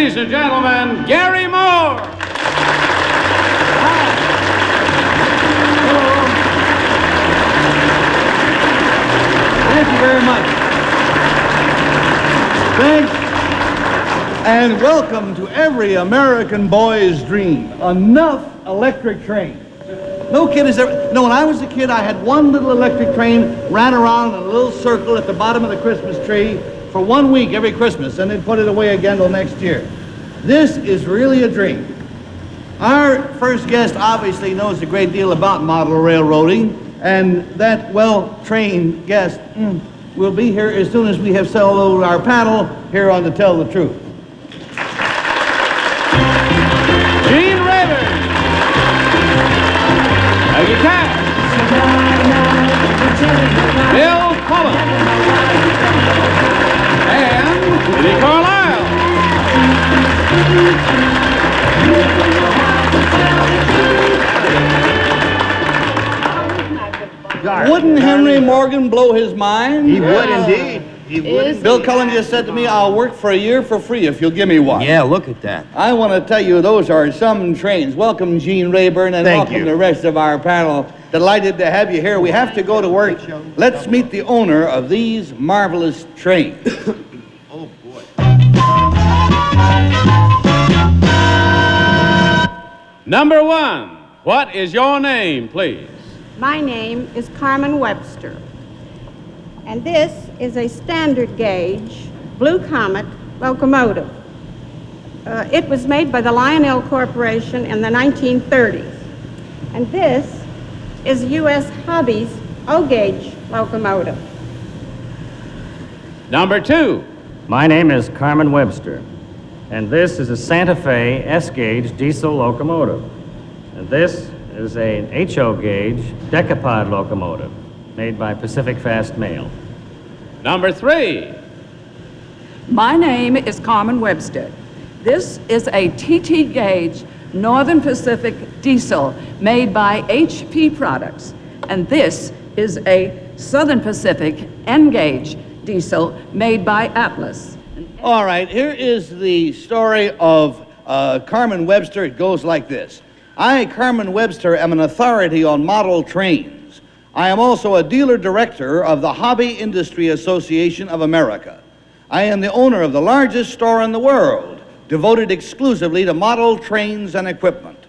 Ladies and gentlemen, Gary Moore. Thank you very much. Thanks, and welcome to every American boy's dream. Enough electric trains. No kid has ever... No, when I was a kid, I had one little electric train, ran around in a little circle at the bottom of the Christmas tree for 1 week every Christmas, and then put it away again till next year. This is really a dream. Our first guest obviously knows a great deal about model railroading, and that well-trained guest will be here as soon as we have soloed our panel here on To Tell the Truth. Gene Rayburn. Peggy Cass. Bill Cullen. And Eddie Carlisle. Wouldn't Henry Morgan blow his mind? He would indeed. He would. Bill Cullen just said to me, I'll work for a year for free if you'll give me one. Yeah, look at that. I want to tell you, those are some trains. Welcome, Gene Rayburn, and Thank welcome you. the rest of our panel. Delighted to have you here. We have to go to work. Let's meet the owner of these marvelous trains. Oh, boy. Number one, what is your name, please? My name is Carmen Webster, and this is a standard gauge Blue Comet locomotive. It was made by the Lionel Corporation in the 1930s, and this is U.S. Hobby's O-gauge locomotive. Number two, My name is Carmen Webster, and this is a Santa Fe S-gauge diesel locomotive. And this is an HO gauge decapod locomotive made by Pacific Fast Mail. number three, My name is Carmen Webster. This is a TT gauge Northern Pacific diesel made by HP Products. And this is a Southern Pacific N gauge diesel made by Atlas. All right, here is the story of Carmen Webster. It goes like this. I, Carmen Webster, am an authority on model trains. I am also a dealer director of the Hobby Industry Association of America. I am the owner of the largest store in the world, devoted exclusively to model trains and equipment.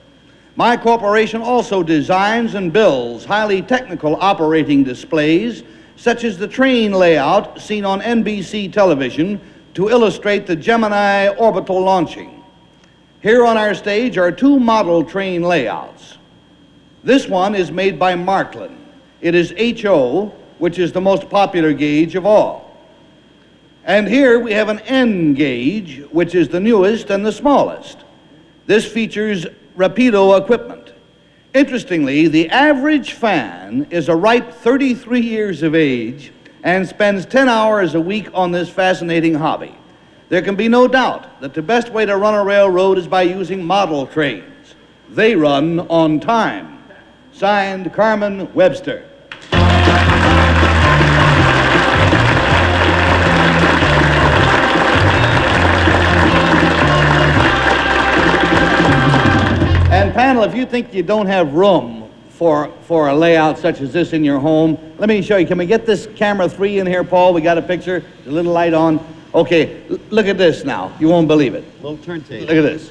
My corporation also designs and builds highly technical operating displays, such as the train layout seen on NBC television to illustrate the Gemini orbital launching. Here on our stage are two model train layouts. This one is made by Marklin. It is HO, which is the most popular gauge of all. And here we have an N gauge, which is the newest and the smallest. This features Rapido equipment. Interestingly, the average fan is a ripe 33 years of age and spends 10 hours a week on this fascinating hobby. There can be no doubt that the best way to run a railroad is by using model trains. They run on time. Signed, Carmen Webster. And panel, if you think you don't have room for a layout such as this in your home, let me show you. Can we get this camera 3 in here, Paul? We got a picture, a little light on. Okay, look at this now. You won't believe it. Little turntable. Look at this.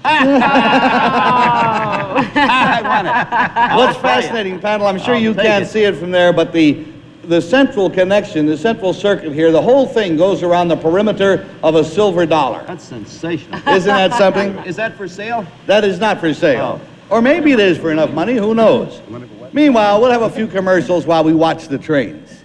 I want it. What's fascinating, panel, I'm sure you take can't it. see it from there, but the central connection, the central circuit here, the whole thing goes around the perimeter of a silver dollar. That's sensational. Isn't that something? Is that for sale? That is not for sale. Or maybe it is for enough money, who knows? Meanwhile, we'll have a few commercials while we watch the trains.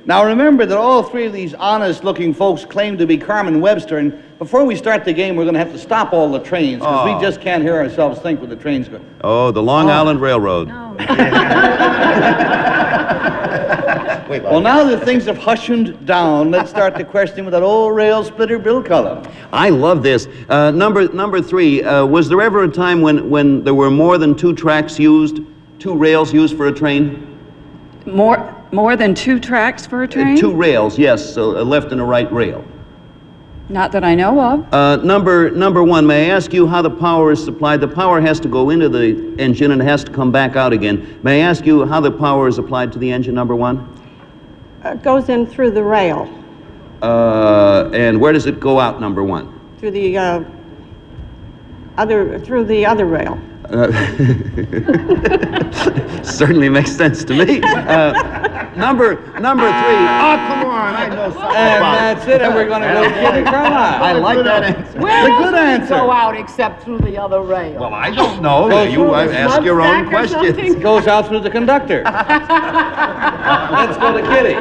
Now remember that all three of these honest-looking folks claim to be Carmen Webster, and before we start the game, we're going to have to stop all the trains, because we just can't hear ourselves think with the trains going. Oh, the Long Island Railroad. Well, now that things have hushed down, let's start the questioning with that old rail splitter, Bill Cullen. I love this. Number three, was there ever a time when there were more than two tracks used, two rails used for a train? More than two tracks for a train? Two rails, yes, so a left and a right rail. Not that I know of. Number one, may I ask you how the power is supplied? The power has to go into the engine and it has to come back out again. May I ask you how the power is applied to the engine, number one? It goes in through the rail, And where does it go out, number one? through the other rail. Certainly makes sense to me. Number three. Oh, come on! I know something And about that's it, and we're going to go to Kitty Carlisle. I like that answer. Where It's a else good would it answer. go out except through the other rail? Well, I don't know. Well, You ask your own smokestack or questions. something? It goes out through the conductor. Let's go to Kitty.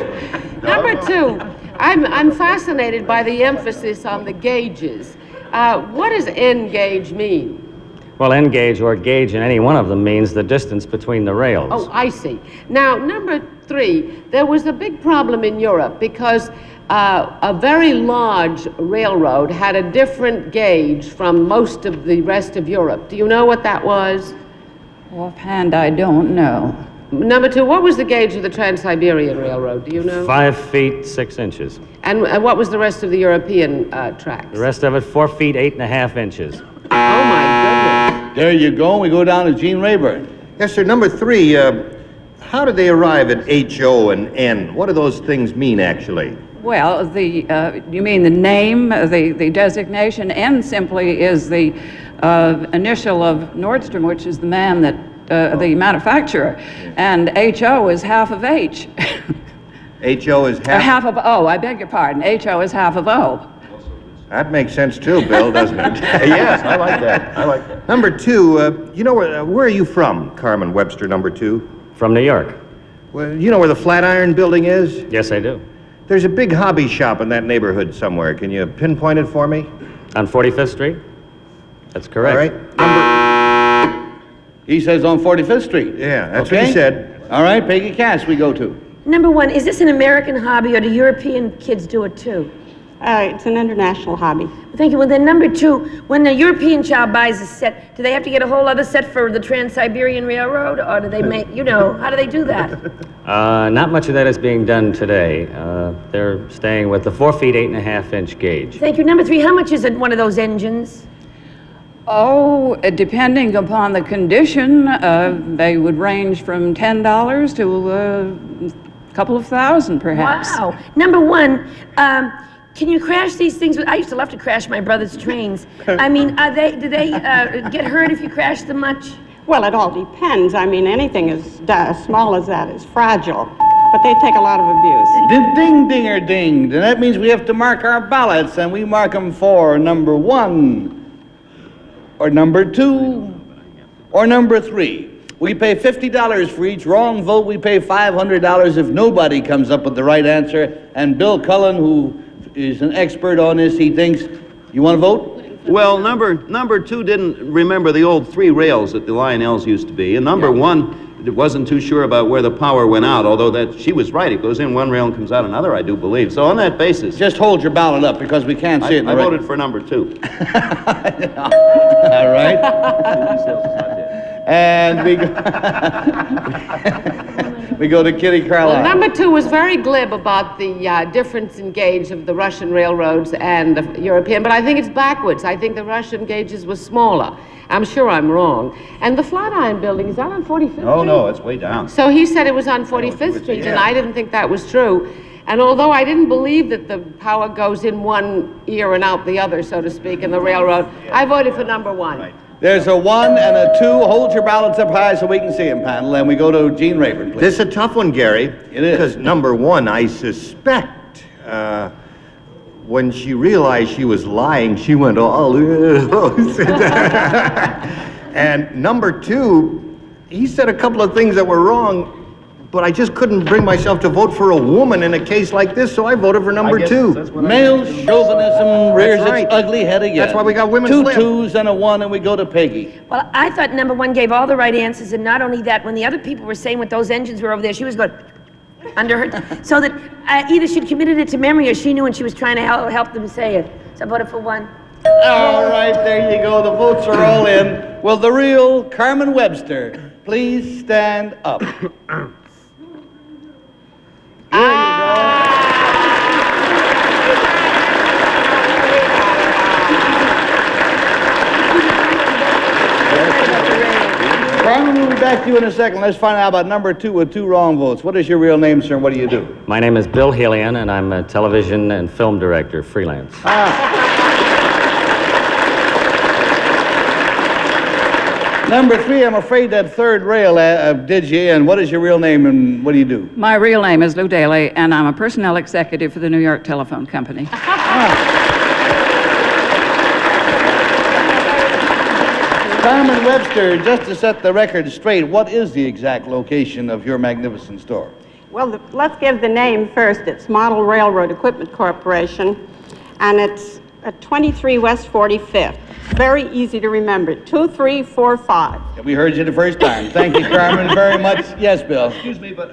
Number two, I'm fascinated by the emphasis on the gauges. What does N gauge mean? Well, N gauge or gauge in any one of them means the distance between the rails. Oh, I see. Now, number three, there was a big problem in Europe because a very large railroad had a different gauge from most of the rest of Europe. Do you know what that was? Offhand, I don't know. Number two, what was the gauge of the Trans-Siberian Railroad? Do you know? 5 feet 6 inches. And what was the rest of the European tracks? The rest of it 4 feet 8.5 inches. Oh, my goodness. There you go. We go down to Gene Rayburn. Yes, sir. Number three, how did they arrive at H-O and N? What do those things mean, actually? Well, you mean the name, the designation? N simply is the initial of Nordstrom, which is the man that, the manufacturer. And HO is half of H. H-O is half? Half of O, I beg your pardon. HO is half of O. That makes sense too, Bill, doesn't it? Yes, I like that. I like that. Number two, you know where are you from, Carmen Webster, number two? From New York. Well, you know where the Flatiron Building is? Yes, I do. There's a big hobby shop in that neighborhood somewhere. Can you pinpoint it for me? On 45th Street? That's correct. All right. He says on 45th Street. Yeah, that's what he said. All right, Peggy Cass, we go to. Number one, is this an American hobby or do European kids do it too? It's an international hobby. Thank you. Well, then number two, when a European child buys a set, do they have to get a whole other set for the Trans-Siberian Railroad? Or do they make, how do they do that? Not much of that is being done today. They're staying with the 4 feet 8.5 inch gauge. Thank you. Number three, how much is one of those engines? Oh, depending upon the condition, they would range from $10 to a couple of thousand, perhaps. Wow. Number one, can you crash these things? I used to love to crash my brother's trains. I mean, do they get hurt if you crash them much? Well, it all depends. I mean, anything as small as that is fragile, but they take a lot of abuse. Ding, dinger, dinged. And that means we have to mark our ballots, and we mark them for number one, or number two, or number three. We pay $50 for each wrong vote. We pay $500 if nobody comes up with the right answer. And Bill Cullen, who is an expert on this, he thinks, you want to vote? Well, number two didn't remember the old 3 rails that the Lionels used to be, and number one wasn't too sure about where the power went out, although she was right. It goes in one rail and comes out another, I do believe. So on that basis, Just hold your ballot up because we can't see it in the I record. voted for number 2. All right. And we go to Kitty Carlisle. Well, number two was very glib about the difference in gauge of the Russian railroads and the European, but I think it's backwards. I think the Russian gauges were smaller. I'm sure I'm wrong. And the Flatiron Building, is that on 45th Street? Oh, no, it's way down. So he said it was on 45th Street, and I didn't think that was true. And although I didn't believe that the power goes in one ear and out the other, so to speak, in the railroad, I voted for number one. Right. There's a 1 and a 2. Hold your ballots up high so we can see them, panel. And we go to Gene Rayburn, please. This is a tough one, Gary. It is. Because number one, I suspect, when she realized she was lying, she went all... And number two, he said a couple of things that were wrong, but I just couldn't bring myself to vote for a woman in a case like this, so I voted for number two. Male chauvinism rears That's right. its ugly head again. That's why we got women's 2 lib. 2s and a 1, and we go to Peggy. Well, I thought number one gave all the right answers, and not only that, when the other people were saying what those engines were over there, she was going under her, so that either she'd committed it to memory or she knew and she was trying to help them say it. So I voted for one. All right, there you go. The votes are all in. Will the real Carmen Webster please stand up? Carmen, we'll be back to you in a second. Let's find out about number 2 with 2 wrong votes. What is your real name, sir, and what do you do? My name is Bill Helian, and I'm a television and film director, freelance. Number 3, I'm afraid that third rail did you in. What is your real name and what do you do? My real name is Lou Daly, and I'm a personnel executive for the New York Telephone Company. Carmen Webster, just to set the record straight, what is the exact location of your magnificent store? Well, let's give the name first. It's Model Railroad Equipment Corporation, and it's at 23 West 45th. Very easy to remember, 2345. We heard you the first time. Thank you, Carmen, very much. Yes, Bill. Excuse me, but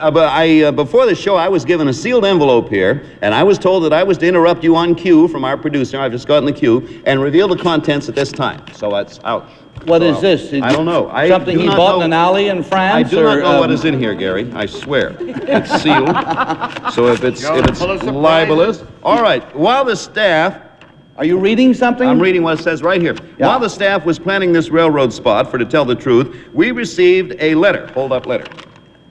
before the show, I was given a sealed envelope here, and I was told that I was to interrupt you on cue from our producer. I've just gotten the cue, and reveal the contents at this time. So that's ouch. What is this? I don't know. Something he bought in an alley in France? I do not know what is in here, Gary. I swear. It's sealed. So if it's libelous. All right. While the staff... Are you reading something? I'm reading what it says right here. Yeah. While the staff was planning this railroad spot, for to tell the truth, we received a letter. Hold up letter.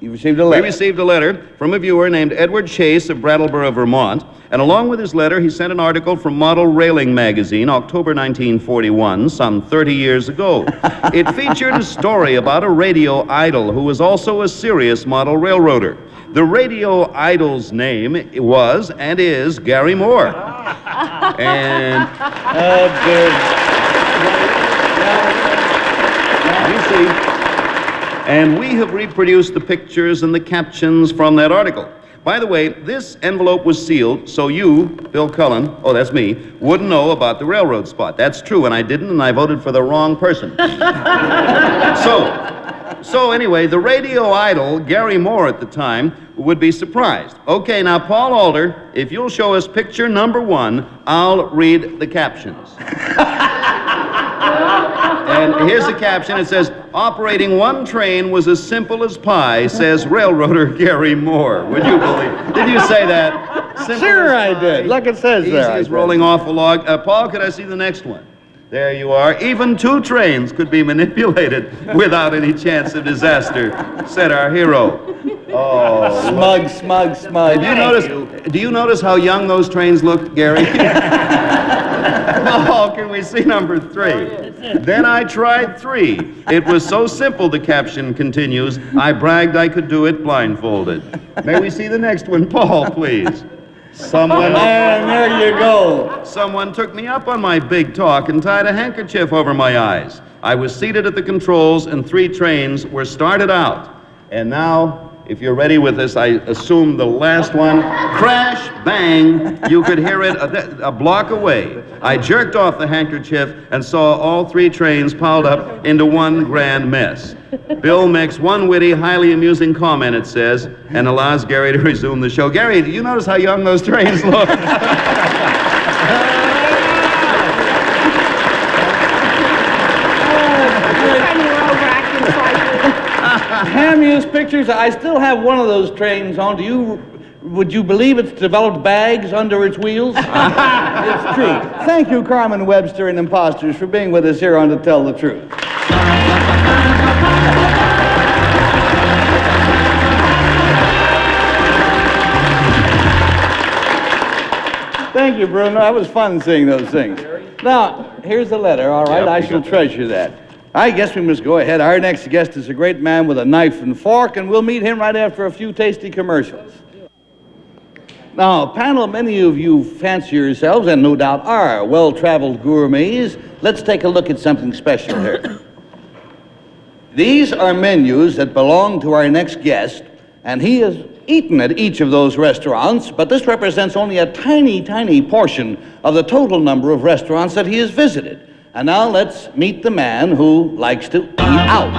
You received a letter? We received a letter from a viewer named Edward Chase of Brattleboro, Vermont, and along with his letter, he sent an article from Model Railing magazine, October 1941, some 30 years ago. It featured a story about a radio idol who was also a serious model railroader. The radio idol's name was and is Gary Moore. And you see, and we have reproduced the pictures and the captions from that article. By the way, this envelope was sealed so you, Bill Cullen, oh, that's me, wouldn't know about the railroad spot. That's true, and I didn't, and I voted for the wrong person. So anyway, the radio idol, Gary Moore at the time, would be surprised. Okay, now, Paul Alder, if you'll show us picture number 1, I'll read the captions. And here's the caption. It says, operating one train was as simple as pie, says railroader Gary Moore. Would you believe? Did you say that? Simple sure I did. Like it says Easy there. as rolling off a log. Paul, could I see the next one? There you are. Even 2 trains could be manipulated without any chance of disaster, said our hero. Oh, Smug. do you notice how young those trains look, Gary? Oh, can we see number 3? Then I tried 3. It was so simple, the caption continues, I bragged I could do it blindfolded. May we see the next one, Paul, please? And there you go. Someone took me up on my big talk and tied a handkerchief over my eyes. I was seated at the controls and 3 trains were started out. And now, if you're ready with this, I assume the last one, crash, bang, you could hear it a block away. I jerked off the handkerchief and saw all 3 trains piled up into one grand mess. Bill makes one witty, highly amusing comment, it says, and allows Gary to resume the show. Gary, do you notice how young those trains look? Ham-used pictures. I still have one of those trains on. Would you believe it's developed bags under its wheels? It's true. Thank you, Carmen Webster and Imposters, for being with us here on To Tell the Truth. Thank you, Bruno. That was fun seeing those things. Now, here's the letter, all right? I shall treasure that. I guess we must go ahead. Our next guest is a great man with a knife and fork, and we'll meet him right after a few tasty commercials. Now, panel, many of you fancy yourselves, and no doubt are, well-traveled gourmets. Let's take a look at something special here. These are menus that belong to our next guest, and he has eaten at each of those restaurants, but this represents only a tiny, tiny portion of the total number of restaurants that he has visited. And now let's meet the man who likes to eat out.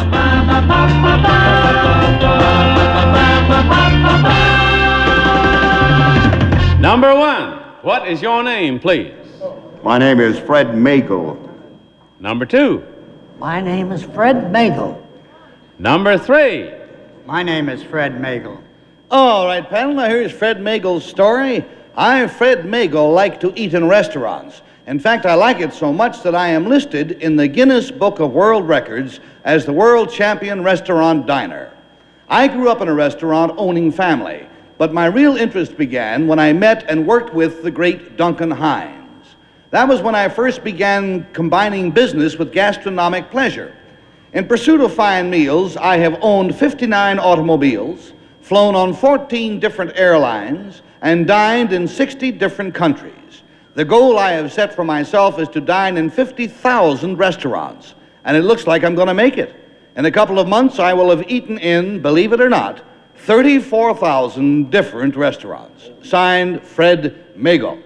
Number 1, what is your name, please? My name is Fred Magel. Number 2. My name is Fred Magel. Number 3. My name is Fred Magel. All right, panel, now here's Fred Magel's story. I, Fred Magel, like to eat in restaurants. In fact, I like it so much that I am listed in the Guinness Book of World Records as the world champion restaurant diner. I grew up in a restaurant owning family, but my real interest began when I met and worked with the great Duncan Hines. That was when I first began combining business with gastronomic pleasure. In pursuit of fine meals, I have owned 59 automobiles, flown on 14 different airlines, and dined in 60 different countries. The goal I have set for myself is to dine in 50,000 restaurants, and it looks like I'm going to make it. In a couple of months, I will have eaten in, believe it or not, 34,000 different restaurants. Signed, Fred Magel.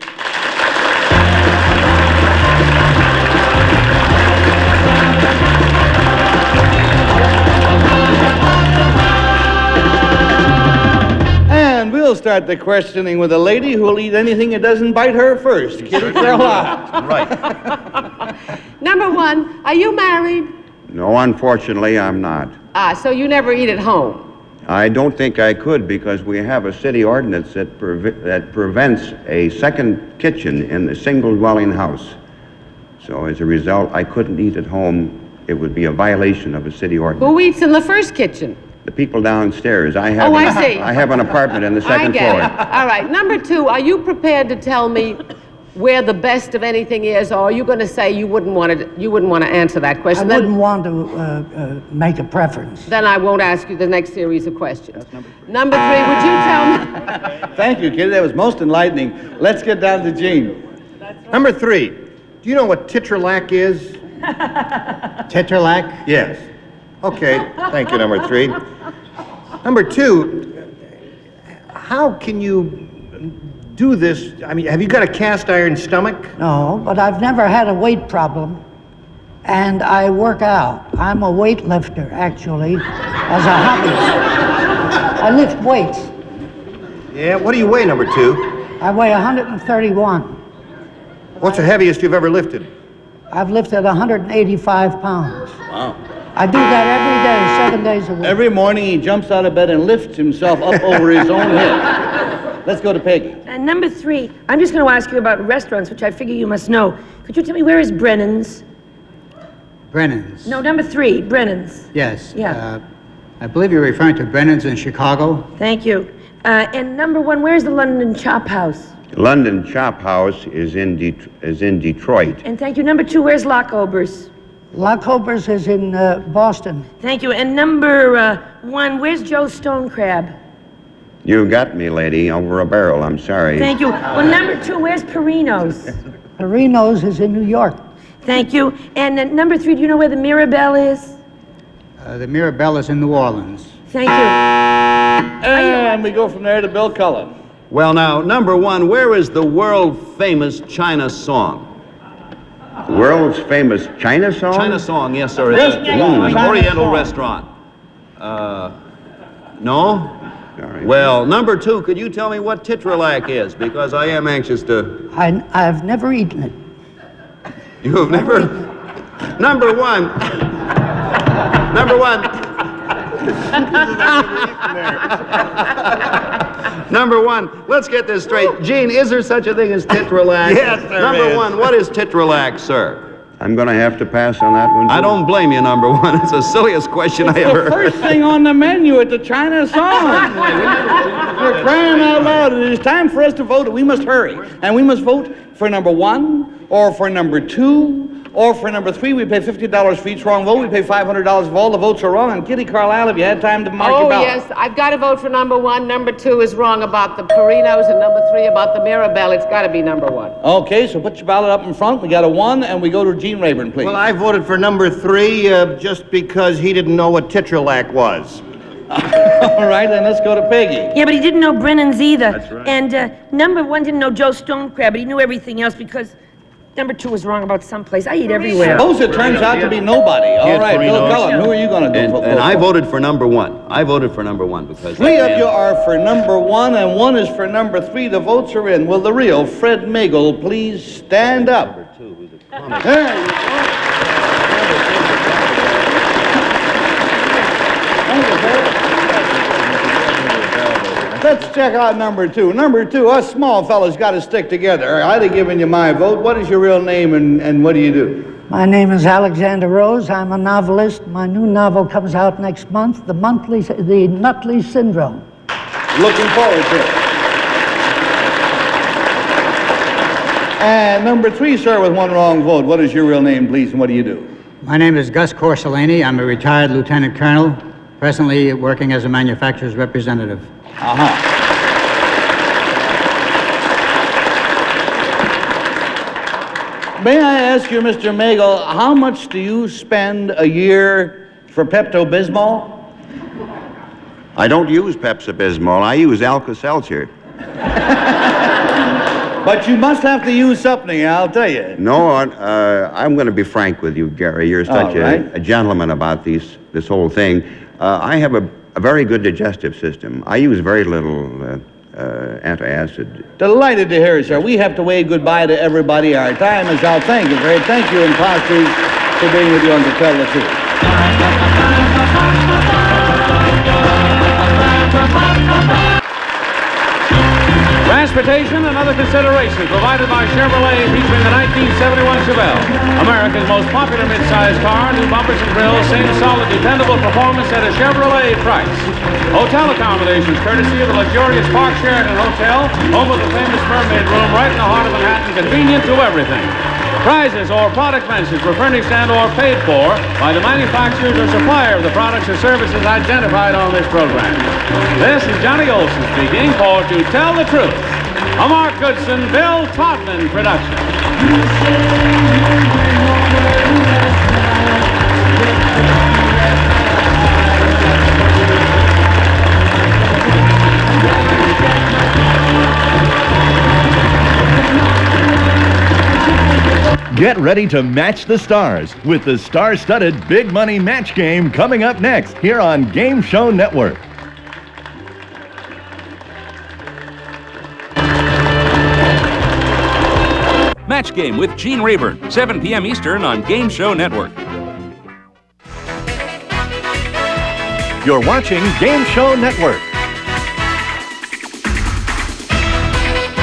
And we'll start the questioning with a lady who will eat anything that doesn't bite her first. Kitty Carlisle. Right. Number one, are you married? No, unfortunately, I'm not. So you never eat at home? I don't think I could because we have a city ordinance that prevents a second kitchen in a single dwelling house. So as a result, I couldn't eat at home. It would be a violation of a city ordinance. Who eats in the first kitchen? The people downstairs. I see. I have an apartment in the second I get floor. it. All right. Number two, are you prepared to tell me where the best of anything is, or are you going to say you wouldn't want to answer that I question? wouldn't want to make a preference. Then I won't ask you the next series of questions. Number three, would you tell me? Thank you, Kitty. That was most enlightening. Let's get down to Gene. Number 3, do you know what titralac is? Titralac? Yes. Okay, thank you, number 3. Number 2, how can you do this? I mean, have you got a cast iron stomach? No, but I've never had a weight problem, and I work out. I'm a weightlifter, actually, as a hobby. I lift weights. Yeah, what do you weigh, number 2? I weigh 131. What's the heaviest you've ever lifted? I've lifted 185 pounds. Wow. I do that every day, 7 days a week. Every morning he jumps out of bed and lifts himself up over his own head. Let's go to Peggy. And number 3, I'm just going to ask you about restaurants, which I figure you must know. Could you tell me where is Brennan's? Brennan's? No, number 3, Brennan's. Yes. Yeah. I believe you're referring to Brennan's in Chicago. Thank you. And number 1, where's the London Chop House? London Chop House is in Detroit. And thank you. Number 2, where's Lockober's? Lockober's is in Boston. Thank you. And number 1, where's Joe's Stone Crab? You got me, lady, over a barrel. I'm sorry. Thank you. Well, number 2, where's Perino's? Perino's is in New York. Thank you. And number 3, do you know where the Mirabelle is? The Mirabelle is in New Orleans. Thank you. And we go from there to Bill Cullen. Well, now, number 1, where is the world-famous China song? World's famous China song? China song, yes, sir. It's an Oriental restaurant. No? Sorry. Well, number 2, could you tell me what titralac is? Because I am anxious to... I've never eaten it. You have never... Number 1. Number 1. Number 1, let's get this straight. Gene, is there such a thing as titralac? Yes, there Number is. 1, what is titralac, sir? I'm going to have to pass on that one, too. I don't blame you, number 1. It's the silliest question I ever The heard. first thing on the menu at the China song. We're crying out loud. It is time for us to vote. We must hurry. And we must vote for number 1, or for number 2, or for number 3. We pay $50 for each wrong vote. We pay $500 if all the votes are wrong. And Kitty Carlisle, if you had time to mark your Oh, ballot. yes, I've got to vote for number 1. Number 2 is wrong about the Perinos, and number 3 about the Mirabelle. It's got to be number 1. Okay, so put your ballot up in front. We got a 1, and we go to Gene Rayburn, please. Well, I voted for number 3 just because he didn't know what titralac was. All right, then let's go to Peggy. Yeah, but he didn't know Brennan's either. That's right. And number 1 didn't know Joe's Stone Crab, but he knew everything else because number 2 was wrong about someplace. I eat everywhere. Suppose it turns out to be nobody. All right, Bill Perinos. Cullen, who are you going to do? And I voted for number 1. I voted for number 1 because... 3 of you are for number 1, and 1 is for number 3. The votes are in. Will the real Fred Magel please stand up? There you go. let's check out number 2. Number 2, us small fellas got to stick together. I'd have given you my vote. What is your real name and what do you do? My name is Alexander Rose. I'm a novelist. My new novel comes out next month, The Nutley Syndrome. Looking forward to it. And number 3, sir, with one wrong vote. What is your real name, please, and what do you do? My name is Gus Corsolini. I'm a retired lieutenant colonel, presently working as a manufacturer's representative. May I ask you, Mr. Magel, how much do you spend a year for Pepto-Bismol? I don't use Pepsi-Bismol. I use Alka-Seltzer. But you must have to use something, I'll tell you. No, I'm going to be frank with you, Gary. You're such a gentleman about this whole thing. I have a very good digestive system. I use very little antacid. Delighted to hear it, sir. We have to wave goodbye to everybody. Our time is out. Thank you, Fred. Thank you, imposters, for being with you on To Tell the Truth. Transportation and other considerations provided by Chevrolet, featuring the 1971 Chevelle, America's most popular mid-size car. New bumpers and grills, same solid, dependable performance at a Chevrolet price. Hotel accommodations, courtesy of the luxurious Park Sheraton Hotel, home of the famous Mermaid Room, right in the heart of Manhattan, convenient to everything. Prizes or product mentions were furnished and or paid for by the manufacturers or supplier of the products or services identified on this program. This is Johnny Olson speaking for To Tell the Truth, a Mark Goodson, Bill Todman production. Get ready to match the stars with the star-studded Big Money Match Game coming up next here on Game Show Network. Match Game with Gene Rayburn, 7 p.m. Eastern on Game Show Network. You're watching Game Show Network.